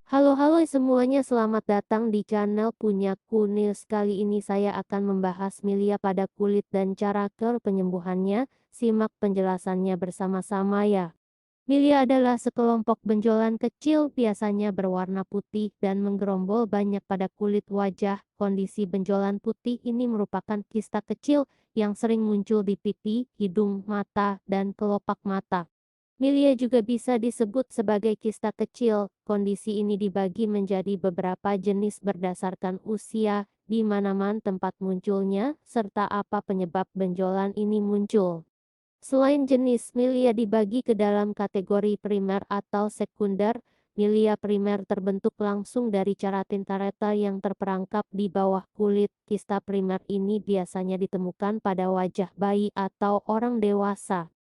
Halo semuanya, selamat datang di channel Punyaku News. Kali ini saya akan membahas milia pada kulit dan cara penyembuhannya. Simak penjelasannya bersama-sama ya. Milia adalah sekelompok benjolan kecil, biasanya berwarna putih dan menggerombol banyak pada kulit wajah. Kondisi benjolan putih ini merupakan kista kecil yang sering muncul di pipi, hidung, mata, dan kelopak mata. Milia juga bisa disebut sebagai kista kecil. Kondisi ini dibagi menjadi beberapa jenis berdasarkan usia, di mana tempat munculnya, serta apa penyebab benjolan ini muncul. Selain jenis, milia dibagi ke dalam kategori primer atau sekunder. Milia primer terbentuk langsung dari caratin tareta yang terperangkap di bawah kulit. Kista primer ini biasanya ditemukan pada wajah bayi atau orang dewasa.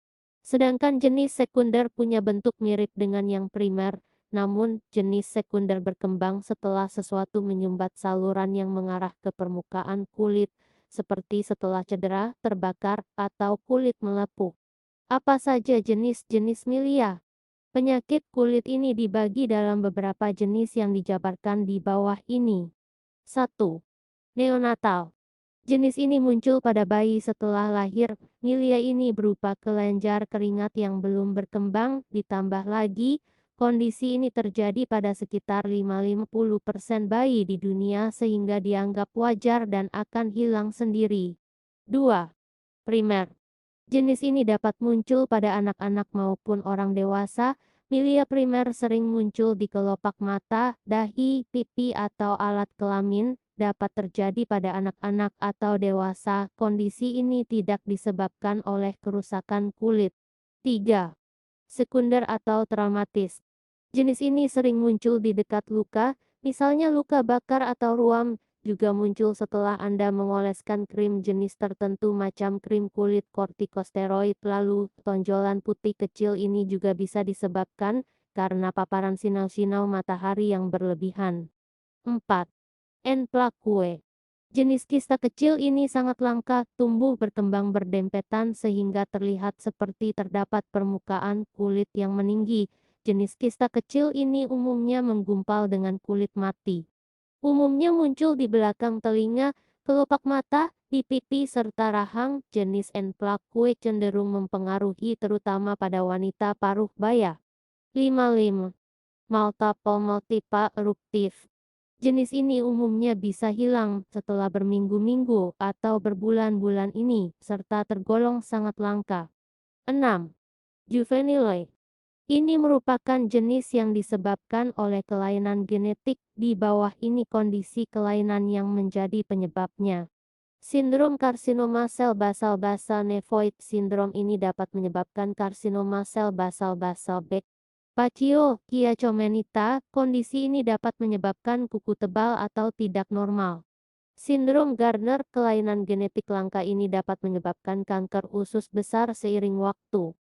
Sedangkan jenis sekunder punya bentuk mirip dengan yang primer, namun jenis sekunder berkembang setelah sesuatu menyumbat saluran yang mengarah ke permukaan kulit, seperti setelah cedera, terbakar, atau kulit melepuh. Apa saja jenis-jenis milia? Penyakit kulit ini dibagi dalam beberapa jenis yang dijabarkan di bawah ini. 1. Neonatal. Jenis ini muncul pada bayi setelah lahir. Milia ini berupa kelenjar keringat yang belum berkembang. Ditambah lagi, kondisi ini terjadi pada sekitar 50% bayi di dunia sehingga dianggap wajar dan akan hilang sendiri. 2. Primer. Jenis ini dapat muncul pada anak-anak maupun orang dewasa. Milia primer sering muncul di kelopak mata, dahi, pipi, atau alat kelamin. Dapat terjadi pada anak-anak atau dewasa. Kondisi ini tidak disebabkan oleh kerusakan kulit. 3. Sekunder atau traumatis. Jenis ini sering muncul di dekat luka, misalnya luka bakar atau ruam, juga muncul setelah Anda mengoleskan krim jenis tertentu macam krim kulit kortikosteroid. Lalu, tonjolan putih kecil ini juga bisa disebabkan karena paparan sinar-sinar matahari yang berlebihan. 4. En plaque. Jenis kista kecil ini sangat langka, tumbuh berkembang berdempetan sehingga terlihat seperti terdapat permukaan kulit yang meninggi. Jenis kista kecil ini umumnya menggumpal dengan kulit mati. Umumnya muncul di belakang telinga, kelopak mata, di pipi serta rahang. Jenis en plaque cenderung mempengaruhi terutama pada wanita paruh baya. 5. Multiple multipa eruptif. Jenis ini umumnya bisa hilang setelah berminggu-minggu atau berbulan-bulan ini, serta tergolong sangat langka. 6. Juvenile. Ini merupakan jenis yang disebabkan oleh kelainan genetik. Di bawah ini kondisi kelainan yang menjadi penyebabnya. Sindrom karsinoma sel basal nevoid. Sindrom ini dapat menyebabkan karsinoma sel basal B. Pachyonychia. Kondisi ini dapat menyebabkan kuku tebal atau tidak normal. Sindrom Gardner. Kelainan genetik langka ini dapat menyebabkan kanker usus besar seiring waktu.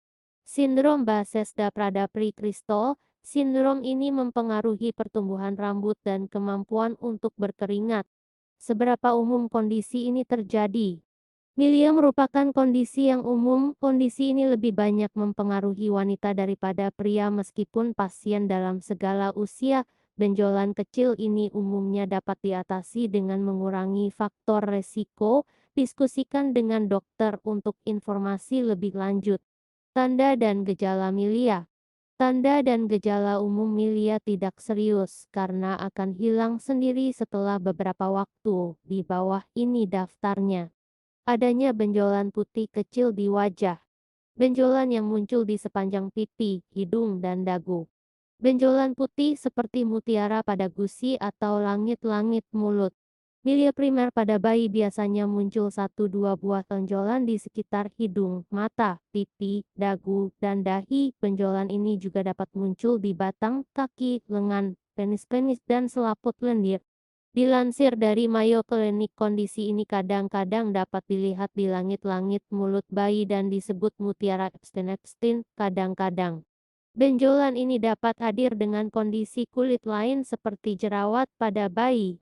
Sindrom Bethesda-Prader-Cristol. Sindrom ini mempengaruhi pertumbuhan rambut dan kemampuan untuk berkeringat. Seberapa umum kondisi ini terjadi? Milia merupakan kondisi yang umum. Kondisi ini lebih banyak mempengaruhi wanita daripada pria meskipun pasien dalam segala usia. Benjolan kecil ini umumnya dapat diatasi dengan mengurangi faktor resiko. Diskusikan dengan dokter untuk informasi lebih lanjut. Tanda dan gejala milia. Tanda dan gejala umum milia tidak serius karena akan hilang sendiri setelah beberapa waktu. Di bawah ini daftarnya. Adanya benjolan putih kecil di wajah. Benjolan yang muncul di sepanjang pipi, hidung, dan dagu. Benjolan putih seperti mutiara pada gusi atau langit-langit mulut. Milia primer pada bayi biasanya muncul 1-2 buah tonjolan di sekitar hidung, mata, pipi, dagu, dan dahi. Benjolan ini juga dapat muncul di batang, kaki, lengan, penis-penis, dan selaput lendir. Dilansir dari Mayo Clinic, kondisi ini kadang-kadang dapat dilihat di langit-langit mulut bayi dan disebut mutiara Epstein. Kadang-kadang, benjolan ini dapat hadir dengan kondisi kulit lain seperti jerawat pada bayi.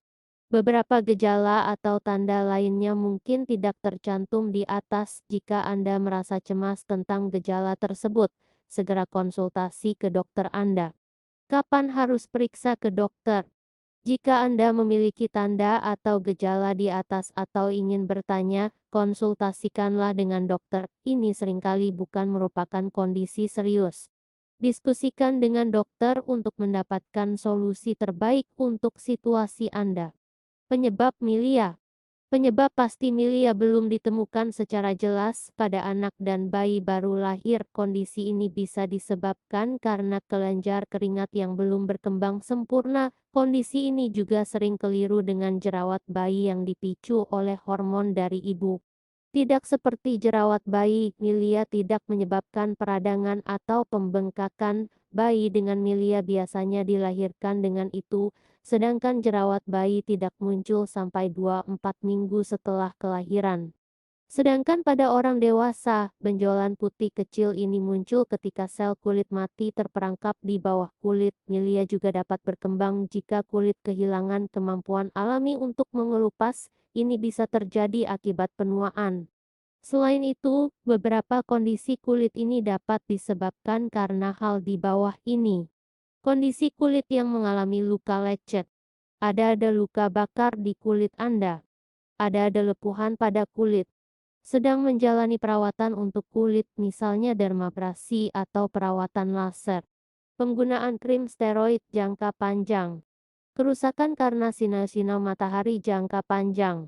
Beberapa gejala atau tanda lainnya mungkin tidak tercantum di atas. Jika Anda merasa cemas tentang gejala tersebut, segera konsultasi ke dokter Anda. Kapan harus periksa ke dokter? Jika Anda memiliki tanda atau gejala di atas atau ingin bertanya, konsultasikanlah dengan dokter. Ini seringkali bukan merupakan kondisi serius. Diskusikan dengan dokter untuk mendapatkan solusi terbaik untuk situasi Anda. Penyebab milia. Penyebab pasti milia belum ditemukan secara jelas pada anak dan bayi baru lahir. Kondisi ini bisa disebabkan karena kelenjar keringat yang belum berkembang sempurna. Kondisi ini juga sering keliru dengan jerawat bayi yang dipicu oleh hormon dari ibu. Tidak seperti jerawat bayi, milia tidak menyebabkan peradangan atau pembengkakan. Bayi dengan milia biasanya dilahirkan dengan itu, sedangkan jerawat bayi tidak muncul sampai 2-4 minggu setelah kelahiran. Sedangkan pada orang dewasa, benjolan putih kecil ini muncul ketika sel kulit mati terperangkap di bawah kulit. Milia juga dapat berkembang jika kulit kehilangan kemampuan alami untuk mengelupas. Ini bisa terjadi akibat penuaan. Selain itu, beberapa kondisi kulit ini dapat disebabkan karena hal di bawah ini. Kondisi kulit yang mengalami luka lecet. Ada luka bakar di kulit Anda. Ada lepuhan pada kulit. Sedang menjalani perawatan untuk kulit, misalnya dermabrasi atau perawatan laser. Penggunaan krim steroid jangka panjang. Kerusakan karena sinar-sinar matahari jangka panjang.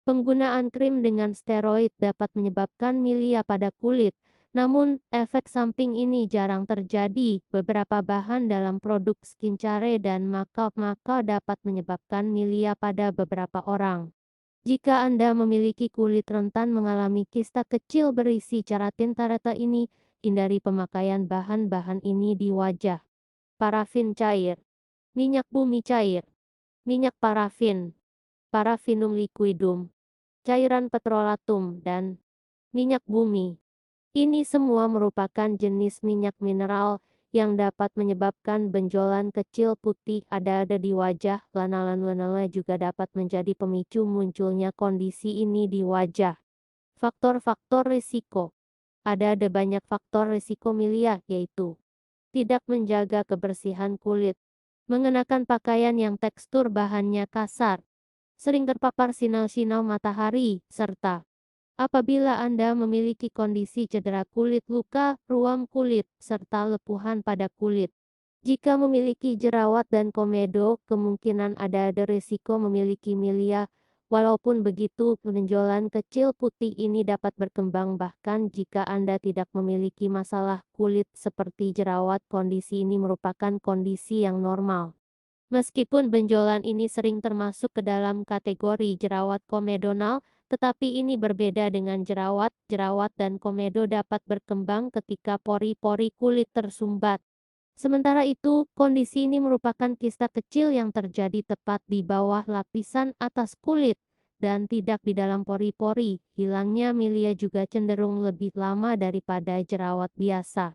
Penggunaan krim dengan steroid dapat menyebabkan milia pada kulit, namun efek samping ini jarang terjadi. Beberapa bahan dalam produk skincare dan makeup dapat menyebabkan milia pada beberapa orang. Jika Anda memiliki kulit rentan mengalami kista kecil berisi keratin tarata ini, hindari pemakaian bahan-bahan ini di wajah. Parafin cair, minyak bumi cair, minyak parafin, parafinum liquidum, cairan petrolatum, dan minyak bumi. Ini semua merupakan jenis minyak mineral yang dapat menyebabkan benjolan kecil putih ada di wajah. Lanalan-lanala juga dapat menjadi pemicu munculnya kondisi ini di wajah. Faktor-faktor risiko. Ada banyak faktor risiko milia, yaitu tidak menjaga kebersihan kulit, mengenakan pakaian yang tekstur bahannya kasar, sering terpapar sinar-sinar matahari, serta apabila Anda memiliki kondisi cedera kulit, luka, ruam kulit, serta lepuhan pada kulit. Jika memiliki jerawat dan komedo, kemungkinan ada risiko memiliki milia. Walaupun begitu, benjolan kecil putih ini dapat berkembang bahkan jika Anda tidak memiliki masalah kulit seperti jerawat. Kondisi ini merupakan kondisi yang normal. Meskipun benjolan ini sering termasuk ke dalam kategori jerawat komedonal, tetapi ini berbeda dengan jerawat. Jerawat dan komedo dapat berkembang ketika pori-pori kulit tersumbat. Sementara itu, kondisi ini merupakan kista kecil yang terjadi tepat di bawah lapisan atas kulit dan tidak di dalam pori-pori. Hilangnya milia juga cenderung lebih lama daripada jerawat biasa.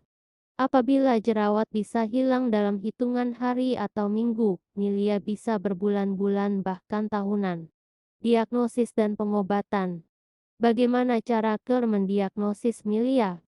Apabila jerawat bisa hilang dalam hitungan hari atau minggu, milia bisa berbulan-bulan bahkan tahunan. Diagnosis dan pengobatan. Bagaimana cara mendiagnosis milia?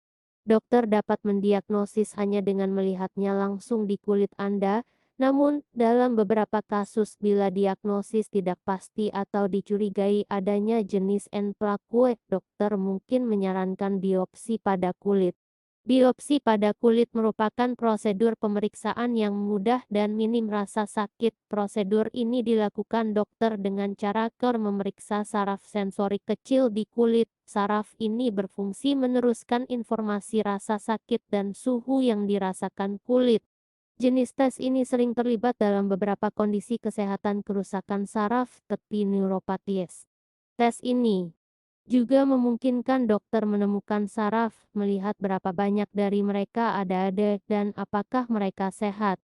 Dokter dapat mendiagnosis hanya dengan melihatnya langsung di kulit Anda, namun dalam beberapa kasus bila diagnosis tidak pasti atau dicurigai adanya jenis N plaque, dokter mungkin menyarankan biopsi pada kulit. Biopsi pada kulit merupakan prosedur pemeriksaan yang mudah dan minim rasa sakit. Prosedur ini dilakukan dokter dengan cara memeriksa saraf sensorik kecil di kulit. Saraf ini berfungsi meneruskan informasi rasa sakit dan suhu yang dirasakan kulit. Jenis tes ini sering terlibat dalam beberapa kondisi kesehatan kerusakan saraf, seperti neuropaties. Tes ini juga memungkinkan dokter menemukan saraf, melihat berapa banyak dari mereka ada dan apakah mereka sehat.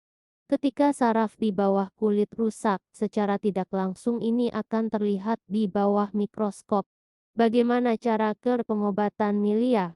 Ketika saraf di bawah kulit rusak, secara tidak langsung ini akan terlihat di bawah mikroskop. Bagaimana cara pengobatan milia?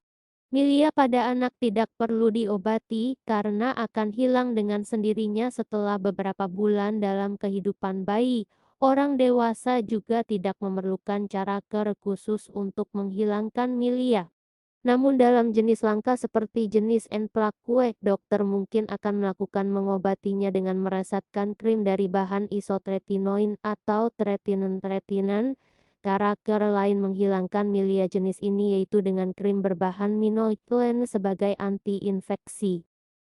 Milia pada anak tidak perlu diobati karena akan hilang dengan sendirinya setelah beberapa bulan dalam kehidupan bayi. Orang dewasa juga tidak memerlukan cara care khusus untuk menghilangkan milia. Namun dalam jenis langka seperti jenis N. plaque, dokter mungkin akan melakukan mengobatinya dengan meresapkan krim dari bahan isotretinoin atau tretinoin. Cara care lain menghilangkan milia jenis ini yaitu dengan krim berbahan minoxidil sebagai anti-infeksi.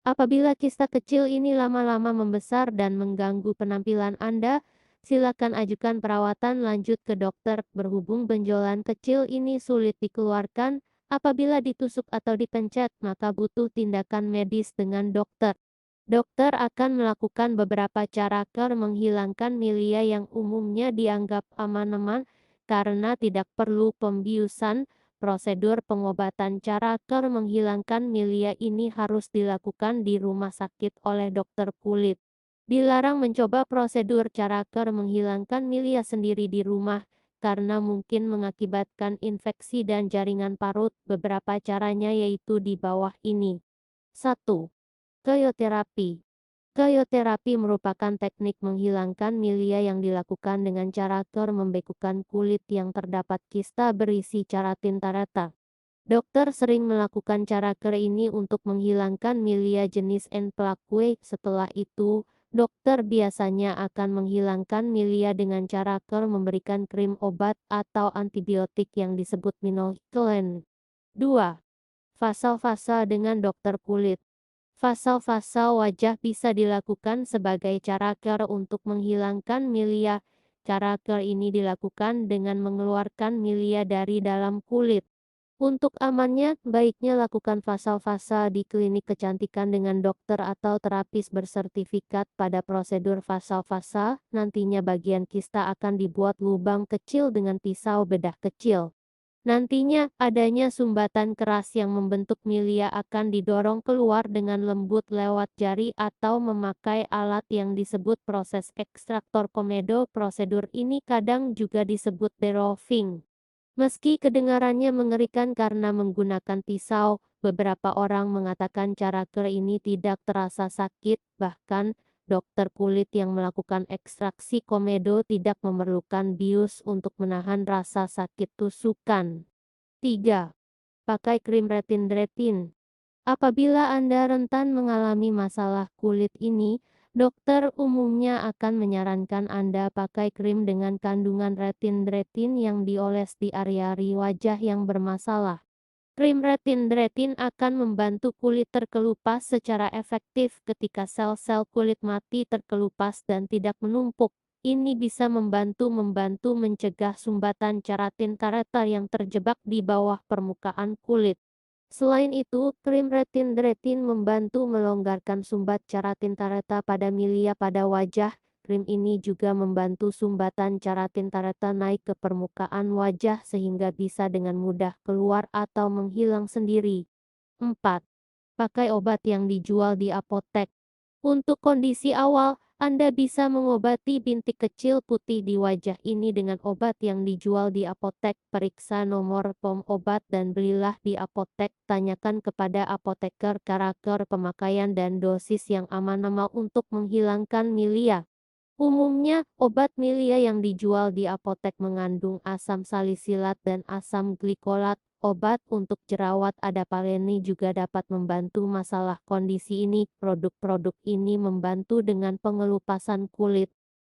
Apabila kista kecil ini lama-lama membesar dan mengganggu penampilan Anda, silakan ajukan perawatan lanjut ke dokter. Berhubung benjolan kecil ini sulit dikeluarkan, apabila ditusuk atau dipencet, maka butuh tindakan medis dengan dokter. Dokter akan melakukan beberapa cara care menghilangkan milia yang umumnya dianggap aman karena tidak perlu pembiusan. Prosedur pengobatan cara care menghilangkan milia ini harus dilakukan di rumah sakit oleh dokter kulit. Dilarang mencoba prosedur cara care menghilangkan milia sendiri di rumah karena mungkin mengakibatkan infeksi dan jaringan parut. Beberapa caranya yaitu di bawah ini. 1. Krioterapi. Krioterapi merupakan teknik menghilangkan milia yang dilakukan dengan cara care membekukan kulit yang terdapat kista berisi keratin tarata. Dokter sering melakukan cara care ini untuk menghilangkan milia jenis N. plaque. Setelah itu, dokter biasanya akan menghilangkan milia dengan cara care memberikan krim obat atau antibiotik yang disebut minoxidil. 2. Fasal-fasal dengan dokter kulit. Fasal-fasal wajah bisa dilakukan sebagai cara care untuk menghilangkan milia. Cara care ini dilakukan dengan mengeluarkan milia dari dalam kulit. Untuk amannya, baiknya lakukan fasal-fasal di klinik kecantikan dengan dokter atau terapis bersertifikat. Pada prosedur fasal-fasal, nantinya bagian kista akan dibuat lubang kecil dengan pisau bedah kecil. Nantinya, adanya sumbatan keras yang membentuk milia akan didorong keluar dengan lembut lewat jari atau memakai alat yang disebut proses ekstraktor komedo. Prosedur ini kadang juga disebut deroving. Meski kedengarannya mengerikan karena menggunakan pisau, beberapa orang mengatakan cara care ini tidak terasa sakit, bahkan dokter kulit yang melakukan ekstraksi komedo tidak memerlukan bius untuk menahan rasa sakit tusukan. 3. Pakai krim retin. Apabila Anda rentan mengalami masalah kulit ini, dokter umumnya akan menyarankan Anda pakai krim dengan kandungan retin yang dioles di area wajah yang bermasalah. Krim retin akan membantu kulit terkelupas secara efektif ketika sel-sel kulit mati terkelupas dan tidak menumpuk. Ini bisa membantu mencegah sumbatan keratin tarata yang terjebak di bawah permukaan kulit. Selain itu, krim retin membantu melonggarkan sumbat keratin tarata pada milia pada wajah. Krim ini juga membantu sumbatan keratin tarata naik ke permukaan wajah sehingga bisa dengan mudah keluar atau menghilang sendiri. 4. Pakai obat yang dijual di apotek. Untuk kondisi awal, Anda bisa mengobati bintik kecil putih di wajah ini dengan obat yang dijual di apotek. Periksa nomor POM obat dan belilah di apotek. Tanyakan kepada apoteker karakter pemakaian dan dosis yang aman untuk menghilangkan milia. Umumnya, obat milia yang dijual di apotek mengandung asam salisilat dan asam glikolat. Obat untuk jerawat adapalene juga dapat membantu masalah kondisi ini. Produk-produk ini membantu dengan pengelupasan kulit.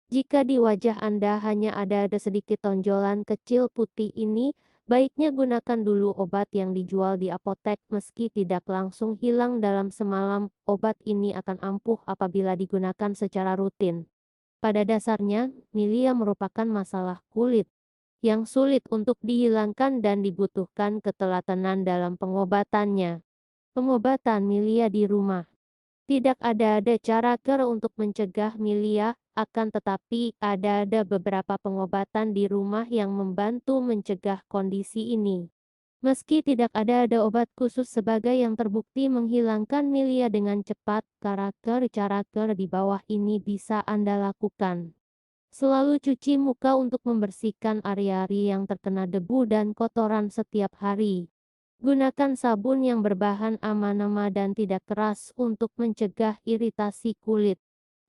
Jika di wajah Anda hanya ada sedikit tonjolan kecil putih ini, baiknya gunakan dulu obat yang dijual di apotek. Meski tidak langsung hilang dalam semalam, obat ini akan ampuh apabila digunakan secara rutin. Pada dasarnya, milia merupakan masalah kulit yang sulit untuk dihilangkan dan dibutuhkan ketelatenan dalam pengobatannya. Pengobatan milia di rumah. Tidak ada cara care untuk mencegah milia, akan tetapi ada beberapa pengobatan di rumah yang membantu mencegah kondisi ini. Meski tidak ada obat khusus sebagai yang terbukti menghilangkan milia dengan cepat, cara care di bawah ini bisa Anda lakukan. Selalu cuci muka untuk membersihkan area yang terkena debu dan kotoran setiap hari. Gunakan sabun yang berbahan aman dan tidak keras untuk mencegah iritasi kulit.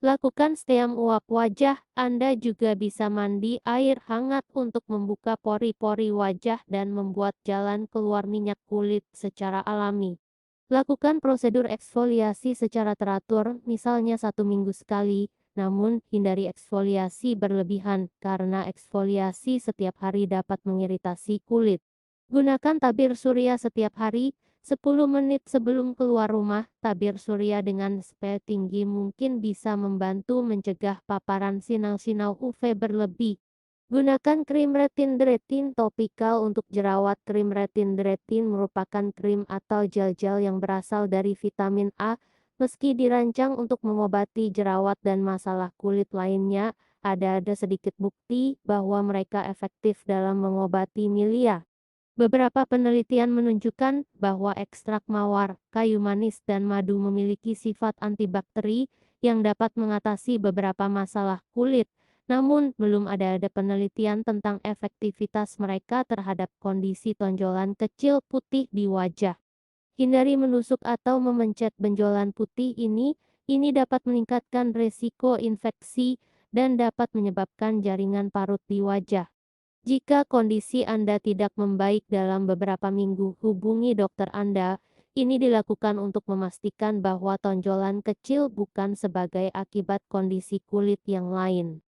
Lakukan steam uap wajah. Anda juga bisa mandi air hangat untuk membuka pori-pori wajah dan membuat jalan keluar minyak kulit secara alami. Lakukan prosedur eksfoliasi secara teratur, misalnya 1 minggu sekali, namun hindari eksfoliasi berlebihan karena eksfoliasi setiap hari dapat mengiritasi kulit. Gunakan tabir surya setiap hari, 10 menit sebelum keluar rumah. Tabir surya dengan SPF tinggi mungkin bisa membantu mencegah paparan sinar-sinar UV berlebih. Gunakan krim retin topikal untuk jerawat. Krim retin merupakan krim atau gel-gel yang berasal dari vitamin A. Meski dirancang untuk mengobati jerawat dan masalah kulit lainnya, ada sedikit bukti bahwa mereka efektif dalam mengobati milia. Beberapa penelitian menunjukkan bahwa ekstrak mawar, kayu manis, dan madu memiliki sifat antibakteri yang dapat mengatasi beberapa masalah kulit. Namun, belum ada penelitian tentang efektivitas mereka terhadap kondisi tonjolan kecil putih di wajah. Hindari menusuk atau memencet benjolan putih ini. Ini dapat meningkatkan resiko infeksi dan dapat menyebabkan jaringan parut di wajah. Jika kondisi Anda tidak membaik dalam beberapa minggu, hubungi dokter Anda. Ini dilakukan untuk memastikan bahwa tonjolan kecil bukan sebagai akibat kondisi kulit yang lain.